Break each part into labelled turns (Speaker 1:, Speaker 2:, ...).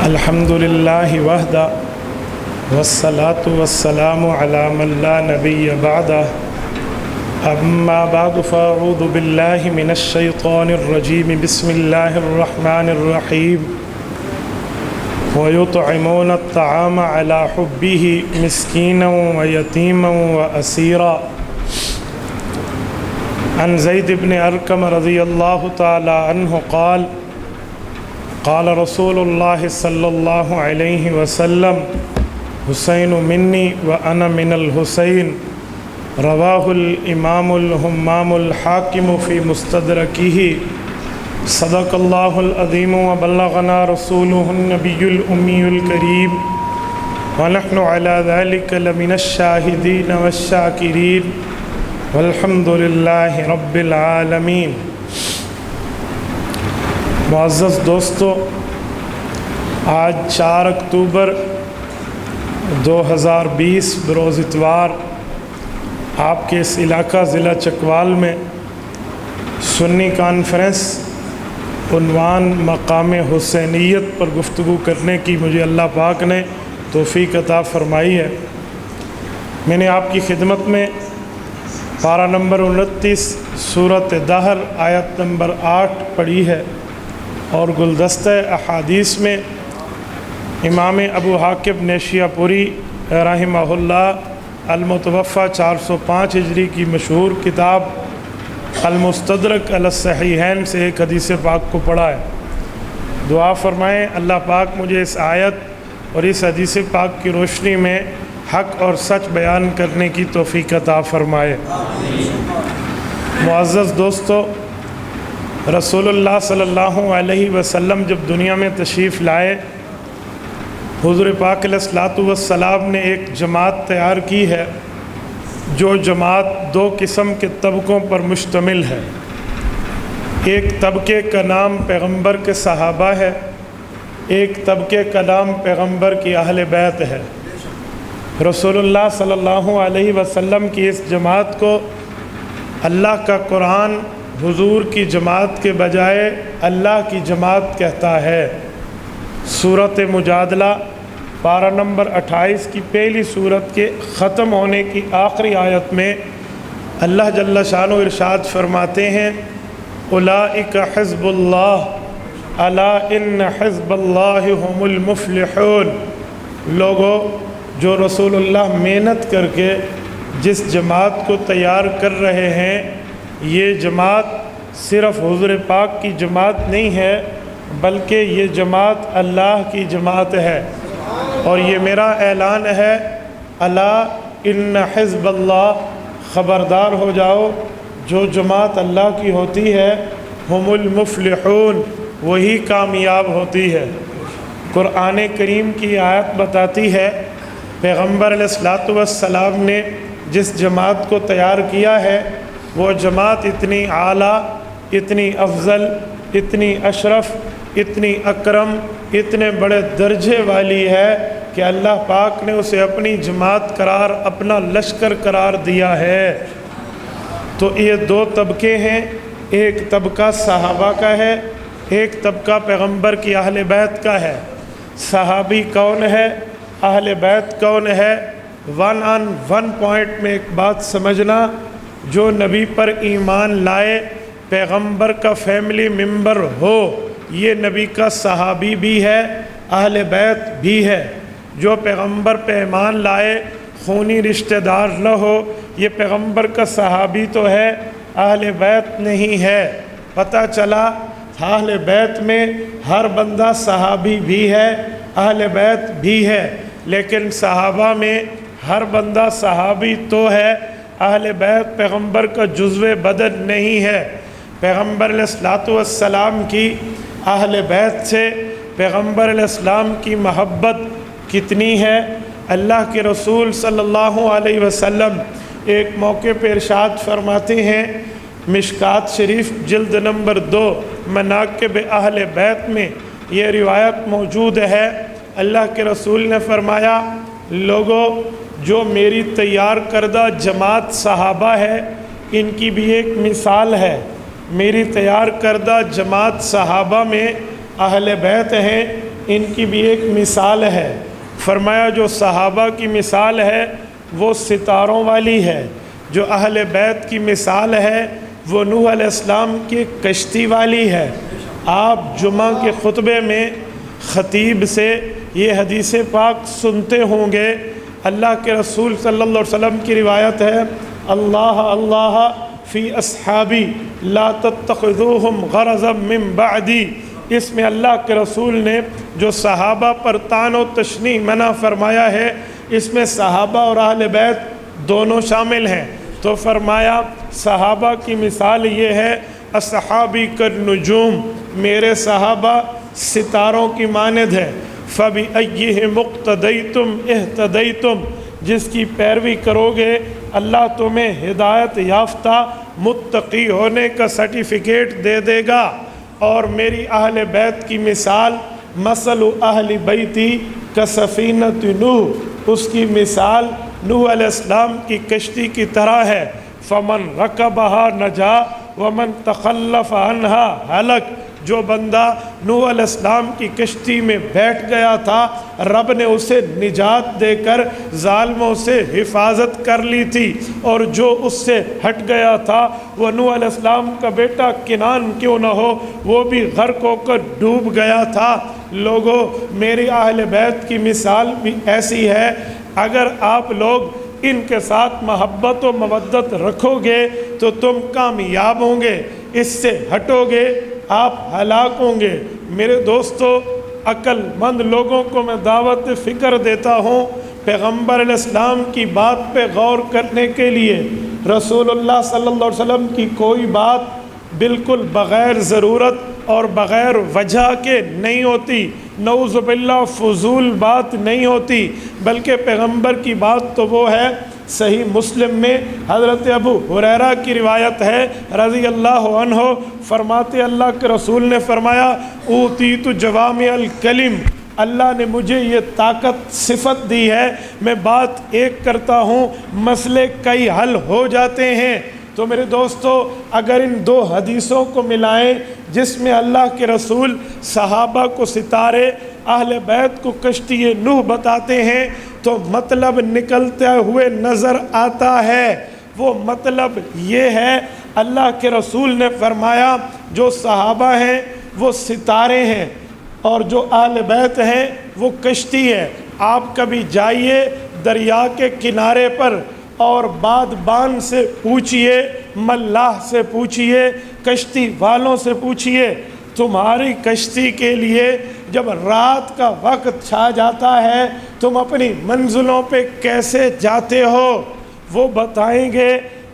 Speaker 1: الحمد للہ وحدہ والصلاة والسلام علی من لا نبی بعدہ اما بعد فاعوذ باللہ من الشیطان الرجیم بسم اللہ الرحمن الرحیم وَيُطْعِمُونَ الطَّعَامَ عَلَى حُبِّهِ مِسْكِينًا وَيَتِيمًا وَأَسِيرًا عن زید بن ارقم رضی اللہ تعالی عنہ قال قال رسول اللہ صلی اللہ علیہ وسلم حسین منی وأنا من الحسین رواہ الامام الہمام الحاکم فی مستدرکہ صدق اللہ العظیم وبلغنا رسولہ النبی الأمی الکریم ونحن علی ذلک لمن الشاہدین والشاکرین والحمد للہ رب العالمین۔ معزز دوستو، آج 4 اکتوبر 2020 بروز اتوار آپ کے اس علاقہ ضلع چکوال میں سنی کانفرنس عنوان مقام حسینیت پر گفتگو کرنے کی مجھے اللہ پاک نے توفیق عطا فرمائی ہے۔ میں نے آپ کی خدمت میں پارہ نمبر 29 سورۃ دہر آیت نمبر 8 پڑھی ہے، اور گلدستہ احادیث میں امام ابو حاتم نیشیہ پوری رحمہ اللہ المتوفہ 405 ہجری کی مشہور کتاب المستدرک علی الصحیحین سے ایک حدیث پاک کو پڑھا ہے۔ دعا فرمائیں اللہ پاک مجھے اس آیت اور اس حدیث پاک کی روشنی میں حق اور سچ بیان کرنے کی توفیق عطا فرمائے۔ معزز دوستو، رسول اللہ صلی اللہ علیہ وسلم جب دنیا میں تشریف لائے، حضور پاک علیہ الصلوۃ والسلام نے ایک جماعت تیار کی ہے، جو جماعت 2 قسم کے طبقوں پر مشتمل ہے۔ ایک طبقے کا نام پیغمبر کے صحابہ ہے، ایک طبقے کا نام پیغمبر کی اہل بیت ہے۔ رسول اللہ صلی اللہ علیہ وسلم کی اس جماعت کو اللہ کا قرآن حضور کی جماعت کے بجائے اللہ کی جماعت کہتا ہے۔ سورۃ مجادلہ پارہ نمبر 28 کی پہلی سورت کے ختم ہونے کی آخری آیت میں اللہ جل شانہ ارشاد فرماتے ہیں اولئک حزب اللہ الا ان حزب اللہ هم المفلحون۔ لوگوں، جو رسول اللہ محنت کر کے جس جماعت کو تیار کر رہے ہیں، یہ جماعت صرف حضور پاک کی جماعت نہیں ہے، بلکہ یہ جماعت اللہ کی جماعت ہے۔ اور یہ میرا اعلان ہے، الا ان حزب اللہ، خبردار ہو جاؤ، جو جماعت اللہ کی ہوتی ہے ہم المفلحون، وہی کامیاب ہوتی ہے۔ قرآن کریم کی آیت بتاتی ہے پیغمبر علیہ الصلوۃ والسلام نے جس جماعت کو تیار کیا ہے، وہ جماعت اتنی اعلیٰ، اتنی افضل، اتنی اشرف، اتنی اکرم، اتنے بڑے درجے والی ہے کہ اللہ پاک نے اسے اپنی جماعت قرار، اپنا لشکر قرار دیا ہے۔ تو یہ 2 طبقے ہیں، ایک طبقہ صحابہ کا ہے، ایک طبقہ پیغمبر کی اہل بیت کا ہے۔ صحابی کون ہے، اہل بیت کون ہے؟ 1 on 1 پوائنٹ میں ایک بات سمجھنا، جو نبی پر ایمان لائے، پیغمبر کا فیملی ممبر ہو، یہ نبی کا صحابی بھی ہے، اہل بیت بھی ہے۔ جو پیغمبر پہ ایمان لائے، خونی رشتہ دار نہ ہو، یہ پیغمبر کا صحابی تو ہے، اہل بیت نہیں ہے۔ پتہ چلا اہل بیت میں ہر بندہ صحابی بھی ہے، اہل بیت بھی ہے، لیکن صحابہ میں ہر بندہ صحابی تو ہے، اہل بیت پیغمبر کا جزو بدن نہیں ہے۔ پیغمبر علیہ الصلوۃ والسلام کی اہل بیت سے پیغمبر علیہ السلام کی محبت کتنی ہے؟ اللہ کے رسول صلی اللہ علیہ وسلم ایک موقع پہ ارشاد فرماتے ہیں، مشکات شریف جلد نمبر 2 مناقب اہل بیت میں یہ روایت موجود ہے۔ اللہ کے رسول نے فرمایا، لوگوں، جو میری تیار کردہ جماعت صحابہ ہے، ان کی بھی ایک مثال ہے۔ میری تیار کردہ جماعت صحابہ میں اہل بیت ہیں، ان کی بھی ایک مثال ہے۔ فرمایا جو صحابہ کی مثال ہے وہ ستاروں والی ہے، جو اہل بیت کی مثال ہے وہ نوح علیہ السلام کی کشتی والی ہے۔ آپ جمعہ کے خطبے میں خطیب سے یہ حدیث پاک سنتے ہوں گے، اللہ کے رسول صلی اللہ علیہ وسلم کی روایت ہے، اللہ اللہ فی اصحابی لا تتخذوہم غرضا من بعدی۔ اس میں اللہ کے رسول نے جو صحابہ پر طعن و تشنیع منع فرمایا ہے، اس میں صحابہ اور اہل بیت دونوں شامل ہیں۔ تو فرمایا صحابہ کی مثال یہ ہے، اصحابی کالنجوم، میرے صحابہ ستاروں کی مانند ہے، فَبِأَيِّهِمْ اقْتَدَيْتُمْ اهْتَدَيْتُمْ، جس کی پیروی کرو گے اللہ تمہیں ہدایت یافتہ متقی ہونے کا سرٹیفکیٹ دے دے گا۔ اور میری اہل بیت کی مثال، مثل اہل بیتی کسفینۃ نوح، اس کی مثال نوح علیہ السلام کی کشتی کی طرح ہے، فمن رکبہا نجا ومن تخلف عنہا ہلک۔ جو بندہ نوح علیہ السلام کی کشتی میں بیٹھ گیا تھا، رب نے اسے نجات دے کر ظالموں سے حفاظت کر لی تھی، اور جو اس سے ہٹ گیا تھا وہ نوح علیہ السلام کا بیٹا کنعان کیوں نہ ہو، وہ بھی غرق ہو کر ڈوب گیا تھا۔ لوگوں، میری اہل بیت کی مثال بھی ایسی ہے، اگر آپ لوگ ان کے ساتھ محبت و مودت رکھو گے تو تم کامیاب ہوں گے، اس سے ہٹو گے آپ ہلاک ہوں گے۔ میرے دوستو، عقل مند لوگوں کو میں دعوت فکر دیتا ہوں پیغمبر علیہ السلام کی بات پہ غور کرنے کے لیے۔ رسول اللہ صلی اللہ علیہ وسلم کی کوئی بات بالکل بغیر ضرورت اور بغیر وجہ کے نہیں ہوتی، نعوذ باللہ فضول بات نہیں ہوتی، بلکہ پیغمبر کی بات تو وہ ہے۔ صحیح مسلم میں حضرت ابو ہریرہ کی روایت ہے رضی اللہ عنہ، فرماتے اللہ کے رسول نے فرمایا، اوتیت جوامع الکلم، اللہ نے مجھے یہ طاقت صفت دی ہے، میں بات ایک کرتا ہوں مسئلے کئی حل ہو جاتے ہیں۔ تو میرے دوستو، اگر ان دو حدیثوں کو ملائیں جس میں اللہ کے رسول صحابہ کو ستارے، اہل بیت کو کشتی نوح بتاتے ہیں، تو مطلب نکلتے ہوئے نظر آتا ہے۔ وہ مطلب یہ ہے، اللہ کے رسول نے فرمایا جو صحابہ ہیں وہ ستارے ہیں، اور جو اہل بیت ہیں وہ کشتی ہے۔ آپ کبھی جائیے دریا کے کنارے پر اور بادبان سے پوچھئے، ملاح سے پوچھئے، کشتی والوں سے پوچھئے، تمہاری کشتی کے لیے جب رات کا وقت چھا جاتا ہے تم اپنی منزلوں پہ کیسے جاتے ہو؟ وہ بتائیں گے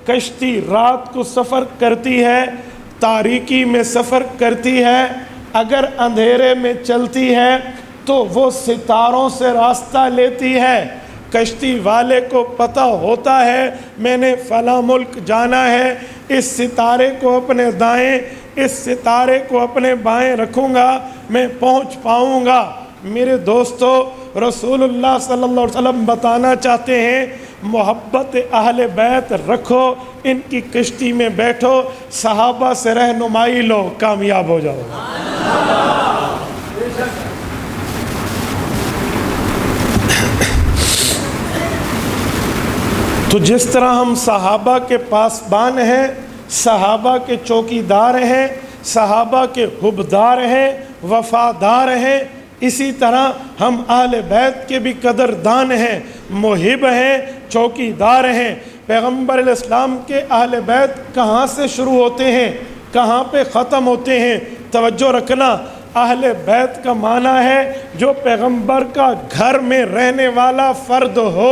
Speaker 1: کشتی رات کو سفر کرتی ہے، تاریکی میں سفر کرتی ہے، اگر اندھیرے میں چلتی ہے تو وہ ستاروں سے راستہ لیتی ہے۔ کشتی والے کو پتہ ہوتا ہے میں نے فلاں ملک جانا ہے، اس ستارے کو اپنے دائیں، اس ستارے کو اپنے بائیں رکھوں گا، میں پہنچ پاؤں گا۔ میرے دوستو، رسول اللہ صلی اللہ علیہ وسلم بتانا چاہتے ہیں محبت اہل بیت رکھو، ان کی کشتی میں بیٹھو، صحابہ سے رہنمائی لو، کامیاب ہو جاؤ۔ تو جس طرح ہم صحابہ کے پاسبان ہیں، صحابہ کے چوکیدار ہیں، صحابہ کے حبدار ہیں، وفادار ہیں، اسی طرح ہم اہل بیت کے بھی قدردان ہیں، محب ہیں، چوکیدار ہیں۔ پیغمبر علیہ السلام کے اہل بیت کہاں سے شروع ہوتے ہیں، کہاں پہ ختم ہوتے ہیں؟ توجہ رکھنا، اہل بیت کا معنی ہے جو پیغمبر کا گھر میں رہنے والا فرد ہو،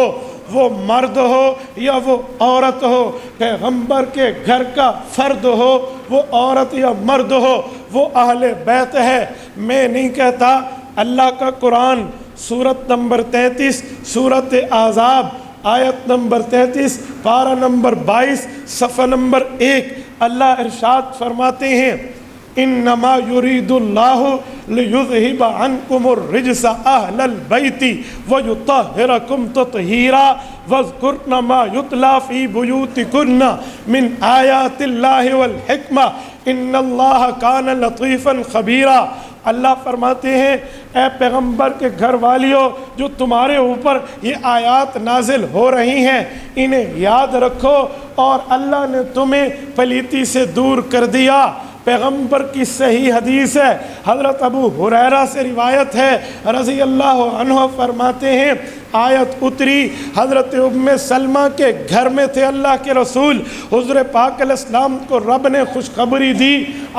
Speaker 1: وہ مرد ہو یا وہ عورت ہو، پیغمبر کے گھر کا فرد ہو، وہ عورت یا مرد ہو، وہ اہل بیت ہے۔ میں نہیں کہتا، اللہ کا قرآن سورت نمبر 33 سورت احزاب آیت نمبر 33 پارہ نمبر 22 صفحہ نمبر 1، اللہ ارشاد فرماتے ہیں انما یرید اللہ لیذہب عنکم الرجس اہل البیت ویطہرکم تطہیرا واذکرن ما یتلی فی بیوتکن من آیات اللہ والحکمہ ان اللہ کان لطیفا خبیرا۔ اللہ فرماتے ہیں اے پیغمبر کے گھر والیوں جو تمہارے اوپر یہ آیات نازل ہو رہی ہیں انہیں یاد رکھو اور اللہ نے تمہیں پلیتی سے دور کر دیا۔ پیغمبر کی صحیح حدیث ہے، حضرت ابو ہریرہ سے روایت ہے رضی اللہ عنہ فرماتے ہیں آیت اتری، حضرت ام سلمہ کے گھر میں تھے اللہ کے رسول، حضور پاک علیہ السلام کو رب نے خوشخبری دی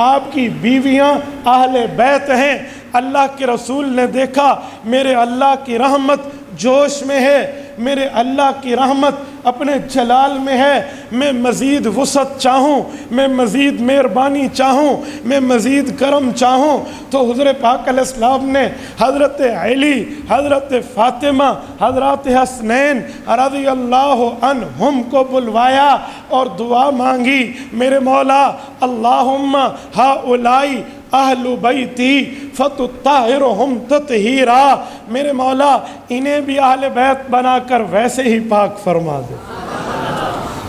Speaker 1: آپ کی بیویاں اہل بیت ہیں۔ اللہ کے رسول نے دیکھا میرے اللہ کی رحمت جوش میں ہے، میرے اللہ کی رحمت اپنے جلال میں ہے، میں مزید وسعت چاہوں، میں مزید مہربانی چاہوں، میں مزید کرم چاہوں، تو حضور پاک علیہ السلام نے حضرت علی، حضرت فاطمہ، حضرت حسنین رضی اللہ عنہم کو بلوایا اور دعا مانگی، میرے مولا اللہم ہؤلائی اہل بیتی فتطہرہم تطہیرا، میرے مولا انہیں بھی اہل بیت بنا کر ویسے ہی پاک فرما دے۔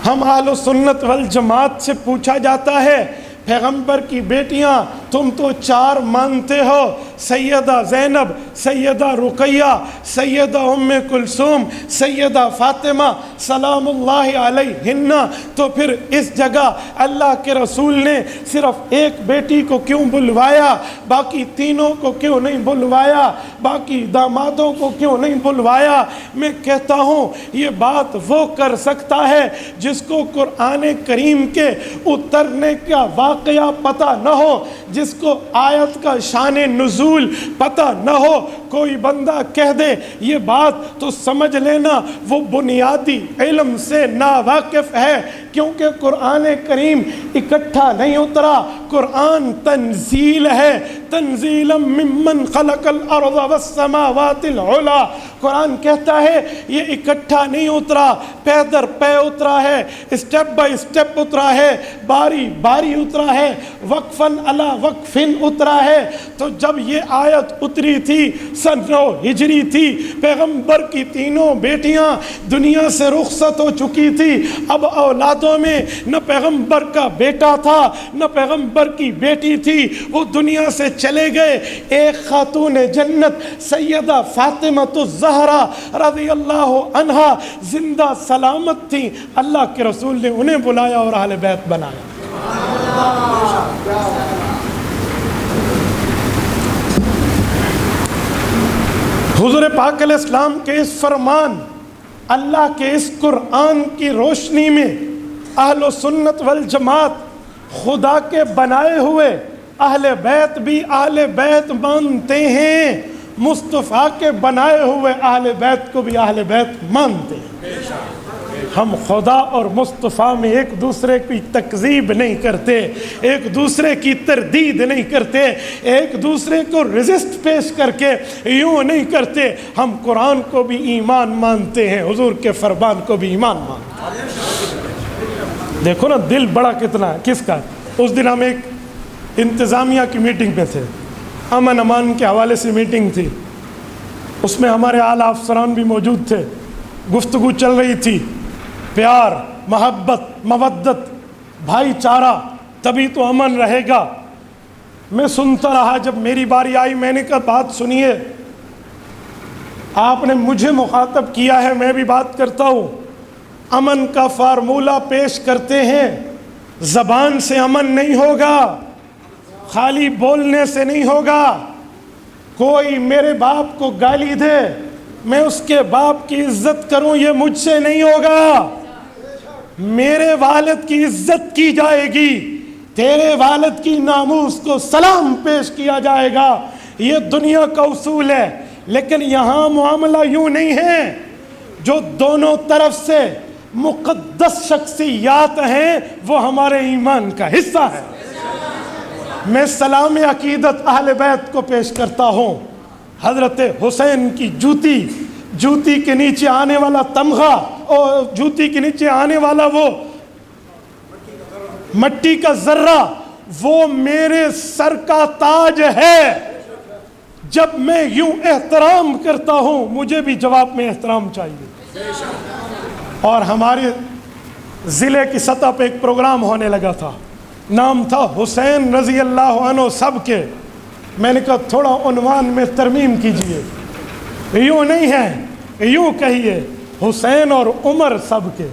Speaker 1: ہم اہل سنت والجماعت سے پوچھا جاتا ہے پیغمبر کی بیٹیاں تم تو 4 مانتے ہو، سیدہ زینب، سیدہ رقیہ، سیدہ ام کلثوم، سیدہ فاطمہ سلام اللہ علیہن، تو پھر اس جگہ اللہ کے رسول نے صرف ایک بیٹی کو کیوں بلوایا، باقی تینوں کو کیوں نہیں بلوایا، باقی دامادوں کو کیوں نہیں بلوایا؟ میں کہتا ہوں یہ بات وہ کر سکتا ہے جس کو قرآن کریم کے اترنے کا واقعہ پتہ نہ ہو، جس کو آیت کا شان نزول پتہ نہ ہو۔ کوئی بندہ کہہ دے یہ بات تو سمجھ لینا وہ بنیادی علم سے ناواقف ہے، کیونکہ قرآن کریم اکٹھا نہیں اترا، قرآن تنزیل ہے، تنزیلا ممن خلق الارض والسماوات العلا۔ قرآن کہتا ہے یہ اکٹھا نہیں اترا، پے در پے اترا ہے، اسٹیپ بائی سٹیپ اترا ہے، باری باری اترا ہے، وقفاً علی وقفن اترا ہے۔ تو جب یہ آیت اتری تھی سن 9 ہجری تھی، پیغمبر کی تینوں بیٹیاں دنیا سے رخصت ہو چکی تھی، اب اولادوں میں نہ پیغمبر کا بیٹا تھا نہ پیغمبر کی بیٹی تھی، وہ دنیا سے چلے گئے۔ ایک خاتون جنت سیدہ فاطمہ الزہرا رضی اللہ عنہا زندہ سلامت تھی، اللہ کے رسول نے انہیں بلایا اور اہل بیت بنایا۔ حضور پاک علیہ السلام کے اس فرمان، اللہ کے اس قرآن کی روشنی میں اہل سنت والجماعت خدا کے بنائے ہوئے اہل بیت بھی اہل بیت مانتے ہیں، مصطفیٰ کے بنائے ہوئے اہل بیت کو بھی اہل بیت مانتے ہیں۔ ہم خدا اور مصطفیٰ میں ایک دوسرے کی تکذیب نہیں کرتے، ایک دوسرے کی تردید نہیں کرتے، ایک دوسرے کو رزسٹ پیش کر کے یوں نہیں کرتے۔ ہم قرآن کو بھی ایمان مانتے ہیں، حضور کے فرمان کو بھی ایمان مانتے ہیں۔ دیکھو نا دل بڑا کتنا ہے کس کا۔ اس دن ہم ایک انتظامیہ کی میٹنگ پہ تھے، امن امان کے حوالے سے میٹنگ تھی، اس میں ہمارے اعلیٰ افسران بھی موجود تھے، گفتگو چل رہی تھی، پیار، محبت، مودت، بھائی چارہ، تبھی تو امن رہے گا۔ میں سنتا رہا، جب میری باری آئی میں نے کہا بات سنیے، آپ نے مجھے مخاطب کیا ہے میں بھی بات کرتا ہوں۔ امن کا فارمولہ پیش کرتے ہیں، زبان سے امن نہیں ہوگا، خالی بولنے سے نہیں ہوگا۔ کوئی میرے باپ کو گالی دے میں اس کے باپ کی عزت کروں یہ مجھ سے نہیں ہوگا، میرے والد کی عزت کی جائے گی، تیرے والد کی ناموس کو سلام پیش کیا جائے گا، یہ دنیا کا اصول ہے۔ لیکن یہاں معاملہ یوں نہیں ہے، جو دونوں طرف سے مقدس شخصیات ہیں وہ ہمارے ایمان کا حصہ ہے۔ میں سلام عقیدت اہل بیت کو پیش کرتا ہوں۔ حضرت حسین کی جوتی کے نیچے آنے والا تمغہ اور جوتی کے نیچے آنے والا وہ مٹی کا ذرہ، وہ میرے سر کا تاج ہے۔ جب میں یوں احترام کرتا ہوں مجھے بھی جواب میں احترام چاہیے۔ اور ہمارے ضلع کی سطح پہ ایک پروگرام ہونے لگا تھا، نام تھا حسین رضی اللہ عنہ سب کے۔ میں نے کہا تھوڑا عنوان میں ترمیم کیجئے، یوں نہیں ہے، یوں کہیے حسین اور عمر سب کے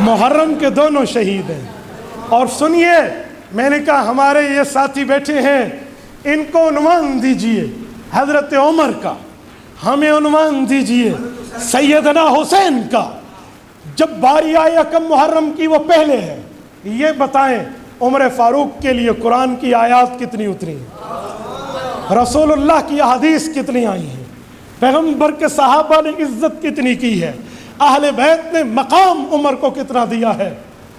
Speaker 1: محرم کے دونوں شہید ہیں۔ اور سنیے، میں نے کہا ہمارے یہ ساتھی بیٹھے ہیں، ان کو عنوان دیجئے حضرت عمر کا، ہمیں عنوان دیجئے سیدنا حسین کا۔ جب باری آئے یکم محرم کی وہ پہلے ہے، یہ بتائیں عمر فاروق کے لیے قرآن کی آیات کتنی اتری ہیں، رسول اللہ کی احادیث کتنی آئی ہیں، پیغمبر کے صحابہ نے عزت کتنی کی ہے، اہل بیت نے مقام عمر کو کتنا دیا ہے۔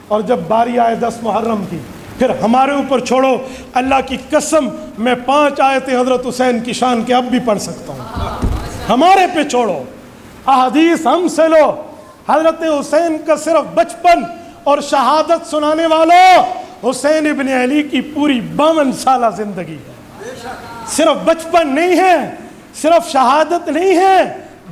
Speaker 1: اور جب باری آئے 10 محرم کی، پھر ہمارے اوپر چھوڑو، اللہ کی قسم میں 5 آیتیں حضرت حسین کی شان کے اب بھی پڑھ سکتا ہوں، ہمارے پہ چھوڑو، احادیث ہم سے لو۔ حضرت حسین کا صرف بچپن اور شہادت سنانے والوں، حسین ابن علی کی پوری 52 سالہ زندگی ہے، صرف بچپن نہیں ہے، صرف شہادت نہیں ہے،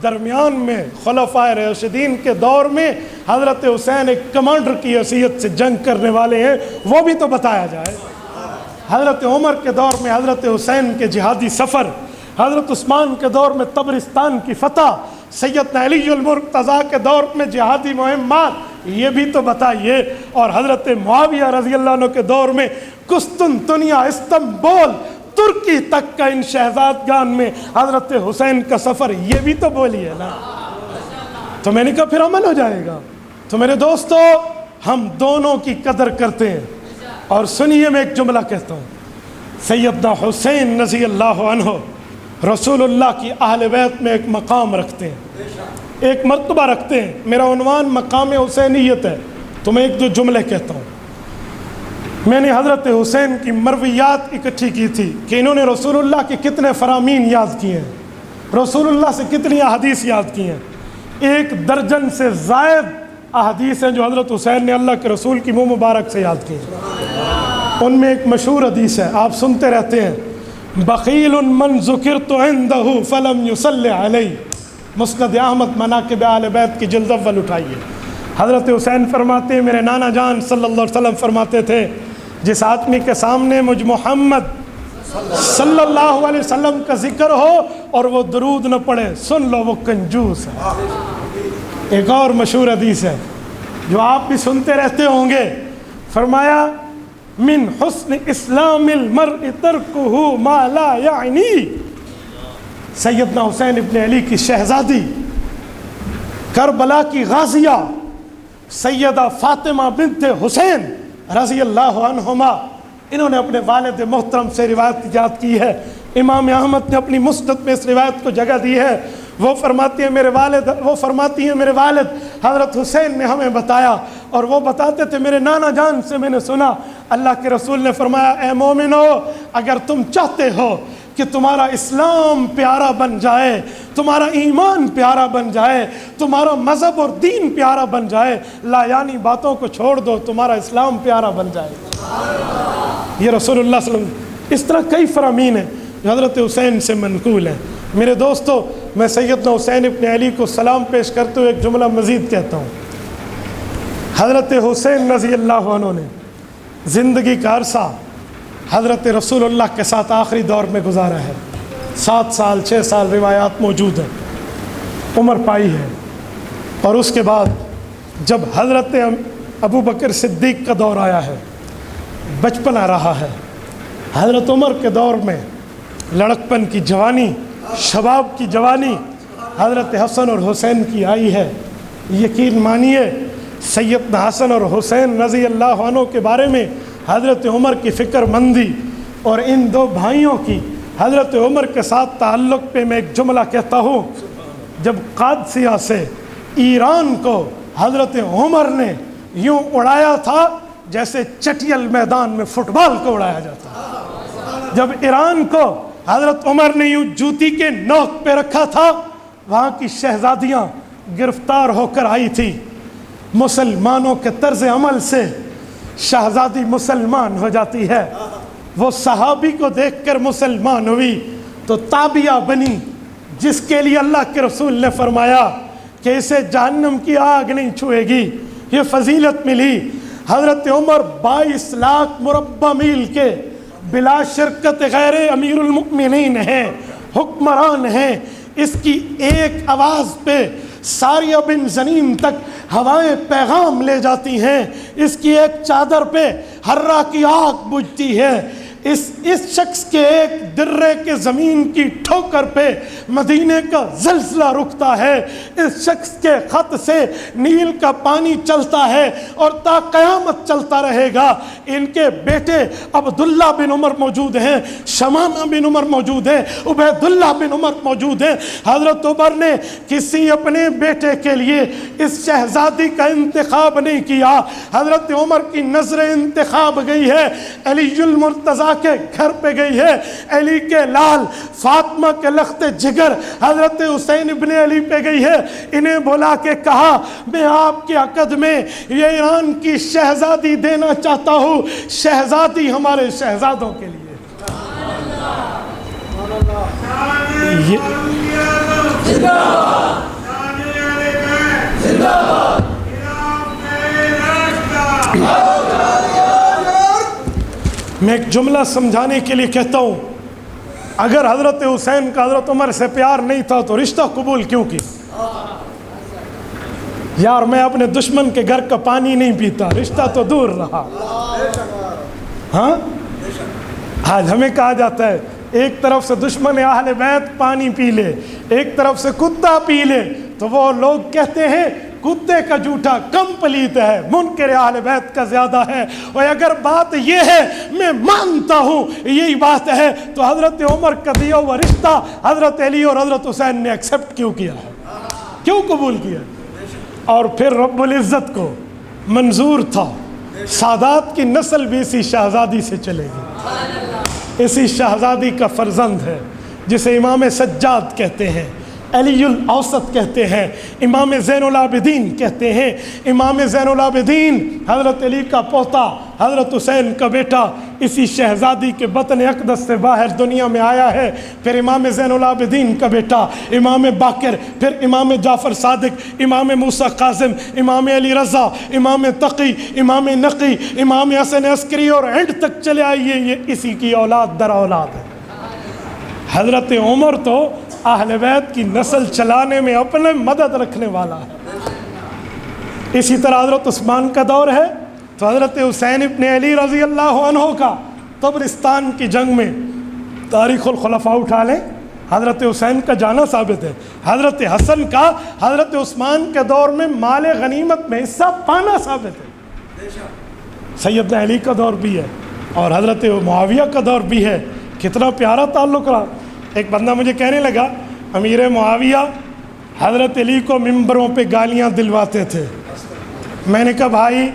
Speaker 1: درمیان میں خلفائے راشدین کے دور میں حضرت حسین ایک کمانڈر کی حیثیت سے جنگ کرنے والے ہیں، وہ بھی تو بتایا جائے۔ حضرت عمر کے دور میں حضرت حسین کے جہادی سفر، حضرت عثمان کے دور میں تبرستان کی فتح، سیدنا علی المرتضیٰ کے دور میں جہادی مہمات، یہ بھی تو بتائیے۔ اور حضرت معاویہ رضی اللہ عنہ کے دور میں قسطنطنیہ، استنبول، ترکی تک کا ان شہزادگان میں حضرت حسین کا سفر، یہ بھی تو بولیے نا۔ تو میں نے کہا پھر عمل ہو جائے گا۔ تو میرے دوستو، ہم دونوں کی قدر کرتے ہیں۔ اور سنیے، میں ایک جملہ کہتا ہوں، سیدنا حسین رضی اللہ عنہ رسول اللہ کی اہل بیت میں ایک مقام رکھتے ہیں، ایک مرتبہ رکھتے ہیں۔ میرا عنوان مقام حسینیت ہے، تو میں ایک دو جملے کہتا ہوں۔ میں نے حضرت حسین کی مرویات اکٹھی کی تھی کہ انہوں نے رسول اللہ کے کتنے فرامین یاد کیے ہیں، رسول اللہ سے کتنی احادیث یاد کی ہیں۔ 1 درجن سے زائد احادیث ہیں جو حضرت حسین نے اللہ کے رسول کی منہ مبارک سے یاد کی ہیں۔ ان میں ایک مشہور حدیث ہے، آپ سنتے رہتے ہیں، بخیل من ذکرت عندہ فلم یصلی علیہ، مسند احمد مناقب اہل بیت کی جلد اول اٹھائیے۔ حضرت حسین فرماتے ہیں، میرے نانا جان صلی اللہ علیہ وسلم فرماتے تھے، جس آدمی کے سامنے مجھ محمد صلی اللہ علیہ وسلم کا ذکر ہو اور وہ درود نہ پڑھے، سن لو وہ کنجوس ہے۔ ایک اور مشہور حدیث ہے جو آپ بھی سنتے رہتے ہوں گے، فرمایا من حسن اسلام المرء ترکہ ما لا یعنی۔ سیدنا حسین ابن علی کی شہزادی، کربلا کی غازیہ سیدہ فاطمہ بنت حسین رضی اللہ عنہما، انہوں نے اپنے والد محترم سے روایت یاد کی ہے۔ امام احمد نے اپنی مسند میں اس روایت کو جگہ دی ہے۔ وہ فرماتی ہیں میرے والد حضرت حسین نے ہمیں بتایا، اور وہ بتاتے تھے میرے نانا جان سے میں نے سنا، اللہ کے رسول نے فرمایا، اے مومنو، اگر تم چاہتے ہو کہ تمہارا اسلام پیارا بن جائے، تمہارا ایمان پیارا بن جائے، تمہارا مذہب اور دین پیارا بن جائے، لا یعنی باتوں کو چھوڑ دو، تمہارا اسلام پیارا بن جائے۔ یہ رسول اللہ صلی اللہ علیہ وسلم، اس طرح کئی فرامین ہیں جو حضرت حسین سے منقول ہیں۔ میرے دوستو، میں سیدنا حسین ابن علی کو سلام پیش کرتے ہوئے ایک جملہ مزید کہتا ہوں۔ حضرت حسین رضی اللہ عنہ نے زندگی کا عرصہ حضرت رسول اللہ کے ساتھ آخری دور میں گزارا ہے، 7 سال 6 سال روایات موجود ہیں، عمر پائی ہے۔ اور اس کے بعد جب حضرت ابو بکر صدیق کا دور آیا ہے، بچپنا رہا ہے، حضرت عمر کے دور میں لڑکپن کی جوانی، شباب کی جوانی حضرت حسن اور حسین کی آئی ہے۔ یقین مانیے، سیدنا حسن اور حسین رضی اللہ عنہ کے بارے میں حضرت عمر کی فکر مندی اور ان 2 بھائیوں کی حضرت عمر کے ساتھ تعلق پہ میں ایک جملہ کہتا ہوں۔ جب قادسیہ سے ایران کو حضرت عمر نے یوں اڑایا تھا جیسے چٹیل میدان میں فٹ بال کو اڑایا جاتا، جب ایران کو حضرت عمر نے یوں جوتی کے نوک پہ رکھا تھا، وہاں کی شہزادیاں گرفتار ہو کر آئی تھی۔ مسلمانوں کے طرز عمل سے شہزادی مسلمان ہو جاتی ہے، وہ صحابی کو دیکھ کر مسلمان ہوئی تو تابعہ بنی، جس کے لیے اللہ کے رسول نے فرمایا کہ اسے جہنم کی آگ نہیں چھوئے گی، یہ فضیلت ملی۔ حضرت عمر 22 لاکھ مربع میل کے بلا شرکت غیر امیر المؤمنین ہیں، حکمران ہیں، اس کی ایک آواز پہ ساریہ بن زنیم تک ہوائیں پیغام لے جاتی ہیں، اس کی ایک چادر پہ حرہ کی آگ بجھتی ہے، اس شخص کے ایک درے کے زمین کی ٹھوکر پہ مدینے کا زلزلہ رکتا ہے، اس شخص کے خط سے نیل کا پانی چلتا ہے اور تا قیامت چلتا رہے گا۔ ان کے بیٹے عبداللہ بن عمر موجود ہیں، شمامہ بن عمر موجود ہیں، عبیداللہ بن عمر موجود ہیں۔ حضرت عمر نے کسی اپنے بیٹے کے لیے اس شہزادی کا انتخاب نہیں کیا، حضرت عمر کی نظر انتخاب گئی ہے، علی المرتضیٰ کے گھر پہ گئی ہے، علی کے لال فاطمہ کے لخت جگر حضرت حسین ابن علی پہ گئی ہے۔ انہیں بلا کے کہا میں آپ کے عقد میں یہ ایران کی شہزادی دینا چاہتا ہوں، شہزادی ہمارے شہزادوں کے لیے۔ میں ایک جملہ سمجھانے کے لیے کہتا ہوں، اگر حضرت حسین کا حضرت عمر سے پیار نہیں تھا تو رشتہ قبول کیوں کی؟ یار میں اپنے دشمن کے گھر کا پانی نہیں پیتا، رشتہ تو دور رہا۔ ہاں آج ہمیں کہا جاتا ہے ایک طرف سے دشمن اہل بیت پانی پی لے، ایک طرف سے کتا پی لے، تو وہ لوگ کہتے ہیں کتے کا جھوٹا کم پلیت ہے، منکر اہل بیت کا زیادہ ہے۔ اور اگر بات یہ ہے میں مانتا ہوں یہی بات ہے تو حضرت عمر کا دیا ہوا رشتہ حضرت علی اور حضرت حسین نے ایکسیپٹ کیوں کیا ہے، کیوں قبول کیا؟ اور پھر رب العزت کو منظور تھا سادات کی نسل بھی اسی شہزادی سے چلے گی، اسی شہزادی کا فرزند ہے جسے امام سجاد کہتے ہیں، علی الاوسط کہتے ہیں، امام زین العابدین کہتے ہیں۔ امام زین العابدین حضرت علی کا پوتا، حضرت حسین کا بیٹا، اسی شہزادی کے بطن اقدس سے باہر دنیا میں آیا ہے۔ پھر امام زین العابدین کا بیٹا امام باقر، پھر امام جعفر صادق، امام موسیٰ کاظم، امام علی رضا، امام تقی، امام نقی، امام حسن عسکری، اور اینڈ تک چلے آئیے، یہ اسی کی اولاد در اولاد ہے۔ حضرت عمر تو اہل بیت کی نسل چلانے میں اپنے مدد رکھنے والا ہے۔ اسی طرح حضرت عثمان کا دور ہے تو حضرت حسین ابن علی رضی اللہ عنہ کا طبرستان کی جنگ میں تاریخ الخلفاء اٹھا لیں، حضرت حسین کا جانا ثابت ہے، حضرت حسن کا حضرت عثمان کے دور میں مال غنیمت میں حصہ پانا ثابت ہے، سیدنا علی کا دور بھی ہے اور حضرت معاویہ کا دور بھی ہے۔ کتنا پیارا تعلق رہا۔ ایک بندہ مجھے کہنے لگا امیر معاویہ حضرت علی کو ممبروں پہ گالیاں دلواتے تھے۔ میں نے کہا بھائی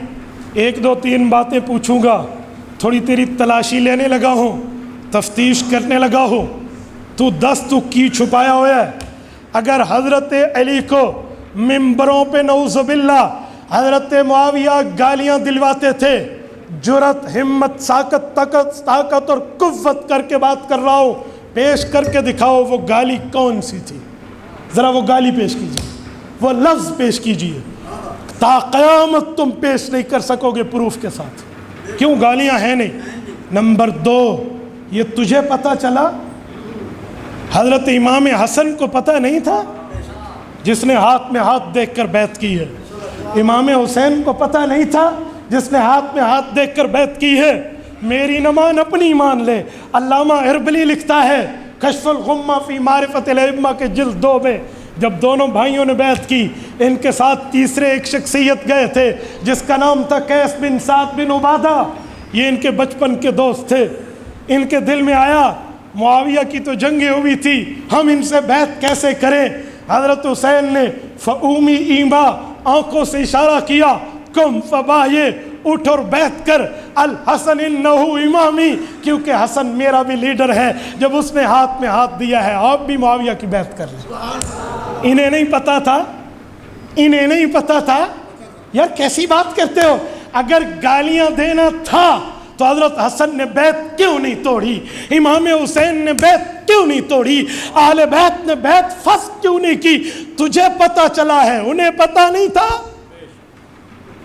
Speaker 1: ایک دو تین باتیں پوچھوں گا، تھوڑی تیری تلاشی لینے لگا ہوں، تفتیش کرنے لگا ہوں، تو کی چھپایا ہوا ہے؟ اگر حضرت علی کو ممبروں پہ نعوذ باللہ حضرت معاویہ گالیاں دلواتے تھے، جرت، ہمت، طاقت اور قوت کر کے بات کر رہا ہوں، پیش کر کے دکھاؤ وہ گالی کون سی تھی، ذرا وہ گالی پیش کیجیے، وہ لفظ پیش کیجیے۔ تا قیامت تم پیش نہیں کر سکو گے پروف کے ساتھ، کیوں؟ گالیاں ہیں نہیں۔ نمبر 2، یہ تجھے پتہ چلا، حضرت امام حسن کو پتہ نہیں تھا جس نے ہاتھ میں ہاتھ دیکھ کر بیعت کی ہے، امام حسین کو پتہ نہیں تھا جس نے ہاتھ میں ہاتھ دیکھ کر بیعت کی ہے۔ میری نہ مان اپنی مان لے۔ علامہ اربلی لکھتا ہے کشف الغمہ فی معرفت الائمہ کے جلد 2 میں، جب دونوں بھائیوں نے بیعت کی، ان کے ساتھ تیسرے ایک شخصیت گئے تھے جس کا نام تھا قیس بن سعد بن عبادہ، یہ ان کے بچپن کے دوست تھے۔ ان کے دل میں آیا معاویہ کی تو جنگیں ہوئی تھی، ہم ان سے بیعت کیسے کریں؟ حضرت حسین نے فعومی ایما آنکھوں سے اشارہ کیا، کم فبایے، اٹھ اور بیعت کر، الحسن انہو امامی، کیونکہ حسن میرا بھی لیڈر ہے۔ جب اس نے ہاتھ میں ہاتھ دیا ہے آپ بھی معاویہ کی بیعت کر لیں۔ انہیں نہیں پتا تھا، انہیں نہیں پتا تھا۔ یار کیسی بات کرتے ہو؟ اگر گالیاں دینا تھا تو حضرت حسن نے بیعت کیوں نہیں توڑی؟ امام حسین نے بیعت کیوں نہیں توڑی؟ اہل بیت نے بیعت فسخ کیوں نہیں کی؟ تجھے پتا چلا ہے، انہیں پتا نہیں تھا۔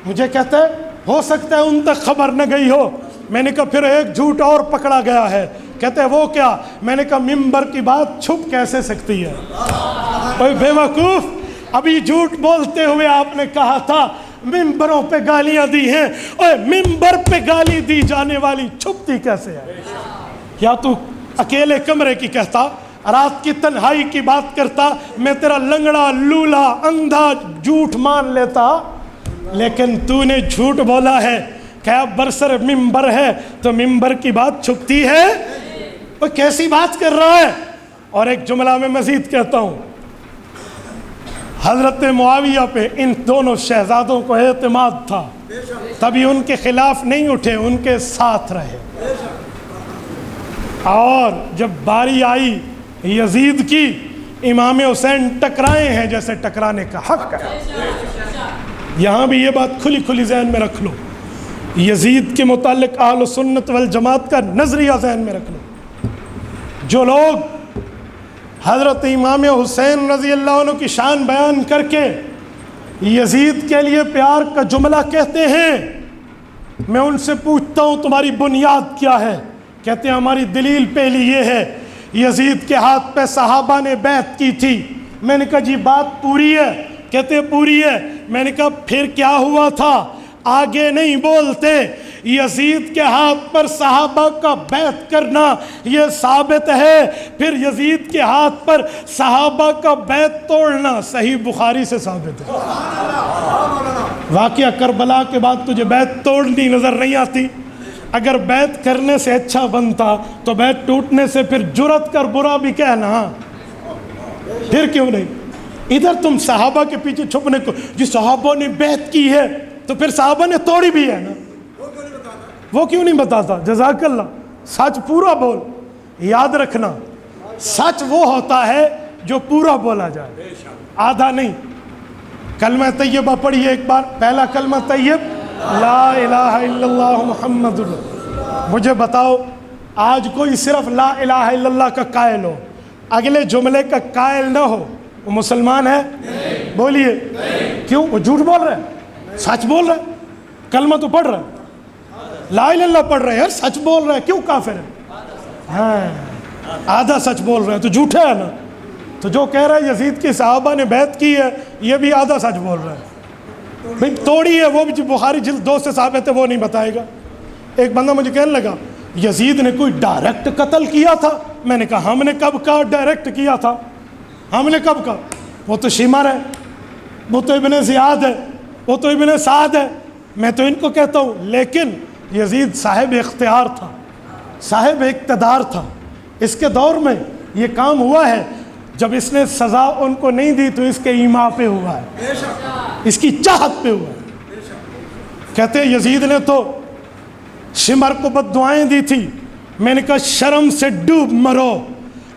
Speaker 1: مجھے کہتا ہے ہو سکتا ہے ان تک خبر نہ گئی ہو، میں نے کہا پھر ایک جھوٹ اور پکڑا گیا ہے. کہتے ہیں وہ کیا؟ میں نے کہا ممبر کی بات چھپ کیسے سکتی ہے؟ اوے بے وقوف، ابھی جھوٹ بولتے ہوئے آپ نے کہا تھا ممبروں پہ گالیاں دی ہیں. اوے ممبر پہ گالی دی جانے والی چھپتی کیسے ہے؟ یا تو اکیلے کمرے کی کہتا، رات کی تنہائی کی بات کرتا، میں تیرا لنگڑا لولا اندھا جھوٹ مان لیتا. لیکن تو نے جھوٹ بولا ہے کہ برسر ممبر ہے تو ممبر کی بات چھپتی ہے. وہ کیسی بات کر رہا ہے؟ اور ایک جملہ میں مزید کہتا ہوں، حضرت معاویہ پہ ان دونوں شہزادوں کو اعتماد تھا، تبھی ان کے خلاف نہیں اٹھے، ان کے ساتھ رہے. اور جب باری آئی یزید کی، امام حسین ٹکرائے ہیں جیسے ٹکرانے کا حق ہے. یہاں بھی یہ بات کھلی کھلی ذہن میں رکھ لو، یزید کے متعلق اہل سنت والجماعت کا نظریہ ذہن میں رکھ لو. جو لوگ حضرت امام حسین رضی اللہ عنہ کی شان بیان کر کے یزید کے لیے پیار کا جملہ کہتے ہیں، میں ان سے پوچھتا ہوں تمہاری بنیاد کیا ہے؟ کہتے ہیں ہماری دلیل پہلی یہ ہے، یزید کے ہاتھ پہ صحابہ نے بیعت کی تھی. میں نے کہا جی بات پوری ہے؟ کہتے ہیں پوری ہے. میں نے کہا پھر کیا ہوا تھا؟ آگے نہیں بولتے. یزید کے ہاتھ پر صحابہ کا بیعت کرنا یہ ثابت ہے، پھر یزید کے ہاتھ پر صحابہ کا بیعت توڑنا صحیح بخاری سے ثابت ہے. واقعہ کربلا کے بعد تجھے بیعت توڑنی نظر نہیں آتی؟ اگر بیعت کرنے سے اچھا بنتا تو بیعت ٹوٹنے سے پھر جرت کر برا بھی کہنا. پھر کیوں نہیں؟ ادھر تم صحابہ کے پیچھے چھپنے کو، جی صحابہ نے بیعت کی ہے تو پھر صحابہ نے توڑی بھی ہے نا، وہ کیوں نہیں بتاتا؟ جزاک اللہ. سچ پورا بول. یاد رکھنا سچ وہ ہوتا ہے جو پورا بولا جائے، آدھا نہیں. کلمہ طیبہ پڑھیے ایک بار. پہلا کلمہ طیب لا الہ الا اللہ محمد رسول. مجھے بتاؤ آج کوئی صرف لا الہ الا اللہ کا قائل ہو، اگلے جملے کا قائل نہ ہو، وہ مسلمان ہے؟ بولیے. کیوں؟ وہ جھوٹ بول رہا ہے، سچ بول رہا ہے. کلمہ تو پڑھ رہا ہے، لا الہ الا اللہ پڑھ رہے ہیں، یار سچ بول رہا ہے، کیوں کافر ہے؟ ہاں آدھا سچ بول رہے ہیں تو جھوٹا ہے نا. تو جو کہہ رہا ہے یزید کی صحابہ نے بیعت کی ہے، یہ بھی آدھا سچ بول رہا ہے. بھئی توڑی ہے، وہ بھی بخاری جلد 2 سے ثابت ہے، وہ نہیں بتائے گا. ایک بندہ مجھے کہنے لگا یزید نے کوئی ڈائریکٹ قتل کیا تھا. میں نے کہا ہم نے کب کہا ڈائریکٹ کیا تھا؟ ہم نے کب کہا؟ وہ تو شمر ہے، وہ تو ابن زیاد ہے، وہ تو ابن سعد ہے. میں تو ان کو کہتا ہوں. لیکن یزید صاحب اختیار تھا، صاحب اقتدار تھا. اس کے دور میں یہ کام ہوا ہے. جب اس نے سزا ان کو نہیں دی تو اس کے ایما پہ ہوا ہے، اس کی چاہت پہ ہوا ہے. کہتے ہیں یزید نے تو شمر کو بد دعائیں دی تھی. میں نے کہا شرم سے ڈوب مرو،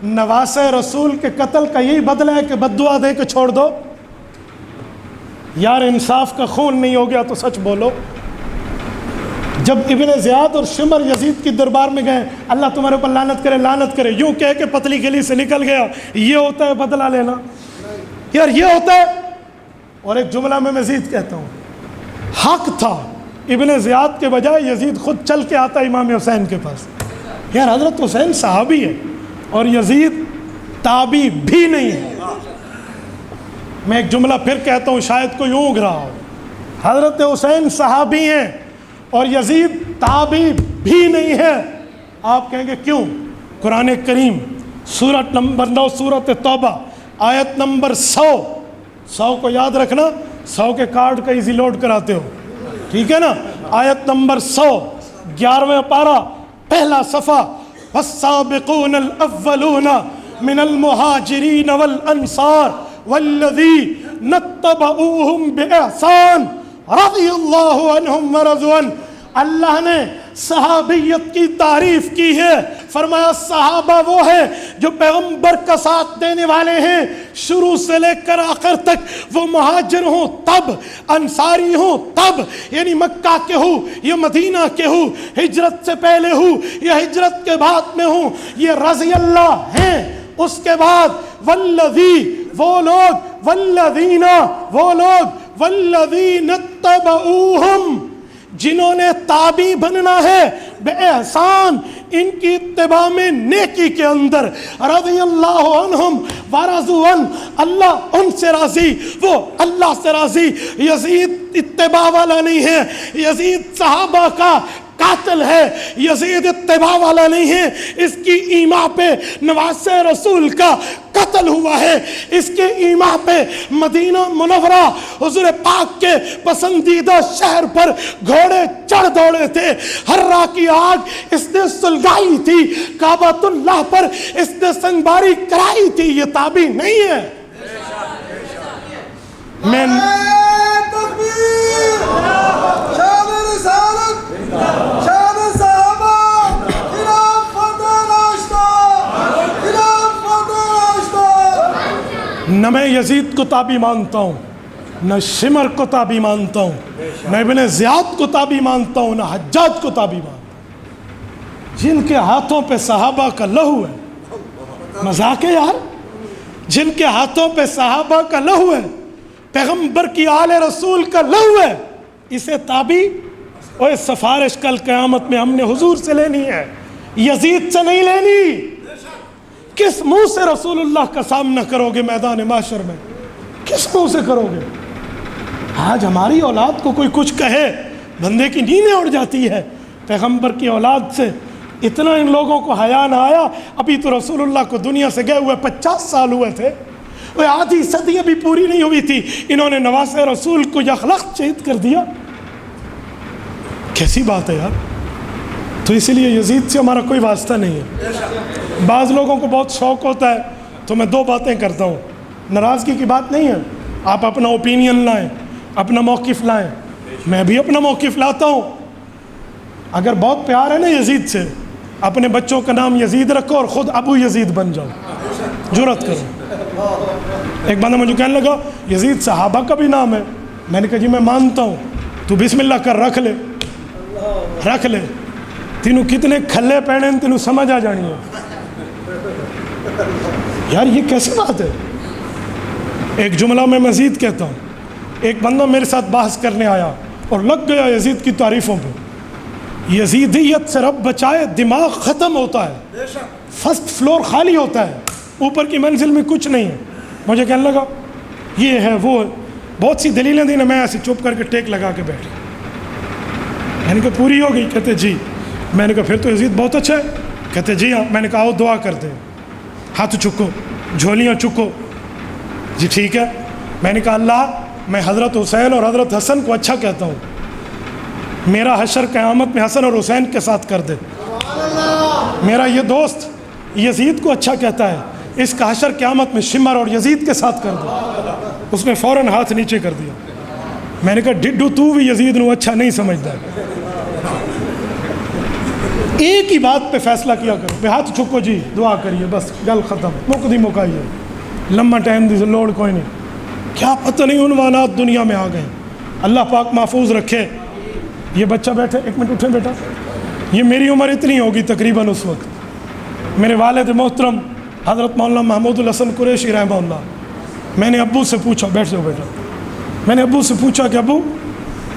Speaker 1: نواسہ رسول کے قتل کا یہی بدلہ ہے کہ بد دعا دے کے چھوڑ دو؟ یار انصاف کا خون نہیں ہو گیا تو سچ بولو. جب ابن زیاد اور شمر یزید کی دربار میں گئے، اللہ تمہارے اوپر لعنت کرے لعنت کرے، یوں کہہ کے پتلی گلی سے نکل گیا. یہ ہوتا ہے بدلہ لینا؟ یار یہ ہوتا ہے. اور ایک جملہ میں مزید کہتا ہوں، حق تھا ابن زیاد کے بجائے یزید خود چل کے آتا امام حسین کے پاس. یار حضرت حسین صحابی ہے اور یزید تابعی بھی نہیں ہے. میں ایک جملہ پھر کہتا ہوں، شاید کوئی اونگ رہا ہو. حضرت حسین صحابی ہیں اور یزید تابعی بھی نہیں ہے. آپ کہیں گے کیوں؟ قرآن کریم سورت نمبر 9 سورت توبہ آیت نمبر 100 کو یاد رکھنا. 100 کے کارڈ کا ایزی لوڈ کراتے ہو، ٹھیک ہے نا؟ آیت نمبر 100 11واں پارہ پہلا صفحہ. والسابقون الاولون من المہاجرین والانصار والذین اتبعوہم بإحسان رضی اللہ عنہم ورضوا عنہ. اللہ نے صحابیت کی تعریف کی ہے. فرمایا صحابہ وہ ہیں جو پیغمبر کا ساتھ دینے والے ہیں شروع سے لے کر آخر تک. وہ مہاجر ہوں تب، انصاری ہوں تب، یعنی مکہ کے ہوں یا مدینہ کے ہوں، ہجرت سے پہلے ہوں یا ہجرت کے بعد میں ہوں، یہ رضی اللہ ہیں. اس کے بعد والذی وہ لوگ، والذین وہ لوگ، والذین اتبعوہم جنہوں نے تابعی بننا ہے
Speaker 2: بے احسان ان کی اتباع میں نیکی کے اندر رضی اللہ عنہم ورضوا عنہ، اللہ ان سے راضی، وہ اللہ سے راضی۔ یزید اتباع والا نہیں ہے، یزید صحابہ کا قاتل ہے، یزید اتباع والا نہیں ہے، اس کی ایما پہ نواسہ رسول کا قتل ہوا ہے، اس کے ایما پہ مدینہ منورہ حضور پاک کے پسندیدہ شہر پر گھوڑے چڑھ دوڑے تھے، حرا کی آگ اس نے سلگائی تھی، کعبۃ اللہ پر اس نے سنگباری کرائی تھی، یہ تابعی نہیں ہے۔ میں
Speaker 3: تکبیر، شان رسالت، شان صحابہ، خلافت راشدہ، خلافت راشدہ۔
Speaker 2: نہ میں یزید کو تابعی مانتا ہوں، نہ شمر کو تابعی مانتا ہوں، نہ ابن زیاد کو تابعی مانتا ہوں، نہ حجاج کو تابعی مانتا ہوں۔ جن کے ہاتھوں پہ صحابہ کا لہو ہے، مذاق ہے یار، جن کے ہاتھوں پہ صحابہ کا لہو ہے، پیغمبر کی آل رسول کا لہو ہے، اسے تابعی اور سفارش کل قیامت میں ہم نے حضور سے لینی ہے، یزید سے نہیں لینی۔ کس منہ سے رسول اللہ کا سامنا کرو گے میدان محشر میں؟ کس منہ سے کرو گے؟ آج ہماری اولاد کو کوئی کچھ کہے بندے کی نیندیں اڑ جاتی ہے، پیغمبر کی اولاد سے اتنا ان لوگوں کو حیا نہ آیا۔ ابھی تو رسول اللہ کو دنیا سے گئے ہوئے 50 سال ہوئے تھے، وہ آدھی صدی ابھی پوری نہیں ہوئی تھی، انہوں نے نواسہ رسول کو یخلخت شہید کر دیا۔ کیسی بات ہے یار! تو اسی لیے یزید سے ہمارا کوئی واسطہ نہیں ہے۔ بعض لوگوں کو بہت شوق ہوتا ہے تو میں دو باتیں کرتا ہوں، ناراضگی کی بات نہیں ہے، آپ اپنا اوپینین لائیں، اپنا موقف لائیں، میں بھی اپنا موقف لاتا ہوں۔ اگر بہت پیار ہے نا یزید سے، اپنے بچوں کا نام یزید رکھو اور خود ابو یزید بن جاؤ، جرأت کرو۔ ایک بندہ مجھے کہنے لگا یزید صحابہ کا بھی نام ہے، میں نے کہا جی میں مانتا ہوں، تو بسم اللہ کر رکھ لے، رکھ لے، تینوں کتنے کھلے پہنے تینوں سمجھ آ جانی ہے۔ یار یہ کیسی بات ہے؟ ایک جملہ میں مزید کہتا ہوں، ایک بندہ میرے ساتھ بحث کرنے آیا اور لگ گیا یزید کی تعریفوں پہ۔ یزیدیت سے رب بچائے دماغ ختم ہوتا ہے، فرسٹ فلور خالی ہوتا ہے، اوپر کی منزل میں کچھ نہیں ہے۔ مجھے کہنے لگا یہ ہے وہ ہے، بہت سی دلیلیں دی نا، میں ایسے چپ کر کے ٹیک لگا کے بیٹھ گیا۔ میں نے کہا پوری ہو گئی؟ کہتے جی۔ میں نے کہا پھر تو یزید بہت اچھا ہے؟ کہتے جی ہاں۔ میں نے کہا آؤ دعا کرتے ہیں، ہاتھ چکو، جھولیاں چکو۔ جی ٹھیک ہے۔ میں نے کہا اللہ میں حضرت حسین اور حضرت حسن کو اچھا کہتا ہوں، میرا حشر قیامت میں حسن اور حسین کے ساتھ کر دے۔ میرا یہ دوست یزید کو اچھا کہتا ہے، اس کا حشر قیامت میں شمر اور یزید کے ساتھ کر دے۔ اس نے فوراً ہاتھ نیچے کر دیا۔ میں نے کہا ڈڈو تو بھی یزید نو اچھا نہیں سمجھتا ہے، ایک ہی بات پہ فیصلہ کیا کرو، بے ہاتھ چکو جی دعا کریے، بس گل ختم، مقدی مکائیے، لمبا ٹائم دی لوڑ کوئی نہیں۔ کیا پتہ نہیں عنوانات دنیا میں آ گئے، اللہ پاک محفوظ رکھے۔ یہ بچہ بیٹھے، ایک منٹ اٹھیں بیٹا، یہ میری عمر اتنی ہوگی تقریباً اس وقت، میرے والد محترم حضرت مولانا محمود الحسن قریشی رحمہ اللہ، میں نے ابو سے پوچھا، بیٹھ جاؤ بیٹا، میں نے ابو سے پوچھا کہ ابو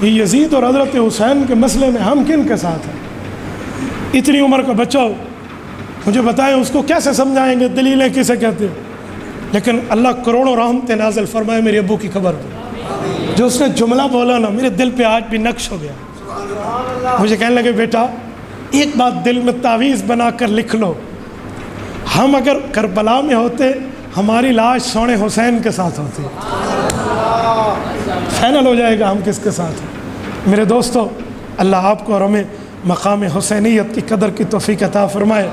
Speaker 2: یہ یزید اور حضرت حسین کے مسئلے میں ہم کن کے ساتھ ہیں؟ اتنی عمر کا بچہ ہو، مجھے بتائیں اس کو کیسے سمجھائیں گے، دلیلیں کسے کہتے ہیں؟ لیکن اللہ کروڑوں رحمتیں نازل فرمائے میرے ابو کی خبر پہ، جو اس نے جملہ بولا نا میرے دل پہ آج بھی نقش ہو گیا۔ مجھے کہنے لگے بیٹا ایک بات دل میں تعویذ بنا کر لکھ لو، ہم اگر کربلا میں ہوتے ہماری لاش سونے حسین کے ساتھ ہوتی، فائنل ہو جائے گا ہم کس کے ساتھ ہیں۔ میرے دوستو اللہ آپ کو اور ہمیں مقام حسینیت کی قدر کی توفیق عطا فرمائے۔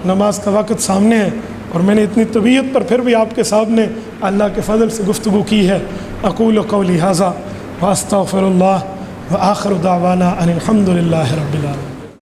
Speaker 2: نماز کا وقت سامنے ہے اور میں نے اتنی طبیعت پر پھر بھی آپ کے سامنے اللہ کے فضل سے گفتگو کی ہے۔ اقول قولی ھذا واستغفر اللہ وآخر دعوانا ان الحمد للہ رب العالمین۔